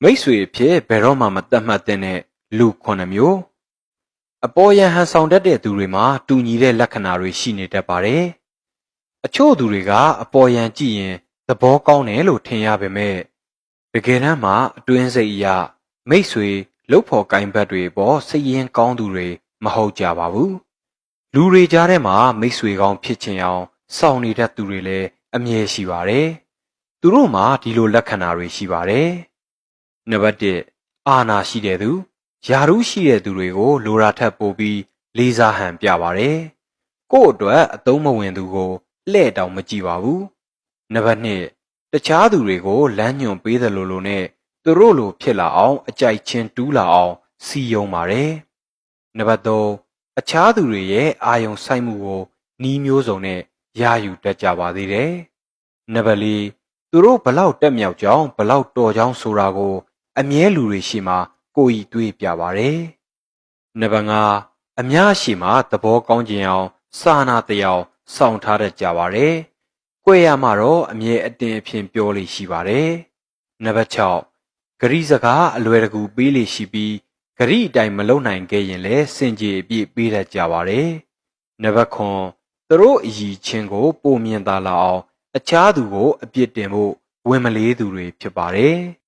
မိတ်ဆွေအဖြစ်ဘယ်တော့မှမတတ်မှတ်တဲ့လူ9မျိုးအပေါ်ယံဟန်ဆောင်တတ်တဲ့သူတွေမှာတူညီတဲ့လက္ခဏာတွေရှိနေတတ်ပါတယ်။အချို့သူတွေကအပေါ်ယံကြည့်ရင်သဘောကောင်းတယ်လို့ထင်ရပေမဲ့တကယ်တမ်းမှာအတွင်းစိတ်အရမိတ်ဆွေလှုပ်ဖော်ကိုင်းဘက်တွေပေါ်စိတ်ရင်းကောင်းသူတွေမဟုတ်ကြပါဘူး။လူတွေကြားထဲမှာမိတ်ဆွေကောင်းဖြစ်ချင်အောင်စောင့်နေတတ်သူတွေလည်းအမြဲရှိပါတယ်။သူတို့မှာဒီလိုလက္ခဏာတွေရှိပါတယ်။နံပါတ်1အာနာရှိတဲ့သူယာရုရှိတဲ့သူတွေကိုလိုရာထက်ပိုပြီးလေးစားဟန်ပြပါတယ်။ကို့အတွက်အသုံးမဝင်သူကိုလှဲ့တောင်မကြည့်ပါဘူး။နံပါတ်2တခြားသူတွေကိုလမ်းညွှန်ပေးတယ်လို့နဲ့သူတို့လိုဖြစ်လာအောင်အကြိုက်ချင်းတူးလာအောင်စီယုံပါတယ်။နံပါတ်3အခြားသူတွေရဲ့အာယုံစိုက်မှုကိုနှီးမျိုးစုံနဲ့ရယူတတ်ကြပါသေးတယ်။နံပါတ်4သူတို့ဘလောက်တက်မြောက်ကြောင်းဘလောက်တော်ကြောင်းဆိုတာကိုအမြဲလူတွေရှိမှကိုယ်ဤတွေးပြပါတယ်။နံပါတ်5အများရှိမှသဘောကောင်းခြင်းအောင်စာနာတရားစောင့်ထားတတ်ကြပါတယ်။ကိုယ်ရမှာတော့အမြဲအတင်အဖြစ်ပြောလိရှိပါတယ်။နံပါတ်6ဂရိစကားအလွယ်တကူပေးလိရှိပြီးဂရိအတိုင်းမလုံနိုင်ခဲ့ရင်လည်းစင်ကြေအပြည့်ပေးတတ်ကြပါတယ်။နံပါတ်9သူတို့အည်ချင်းကိုပုံမြင်သာလာအောင်အခြားသူကိုအပြစ်တင်ဖို့ဝင်မလေးသူတွေဖြစ်ပါတယ်။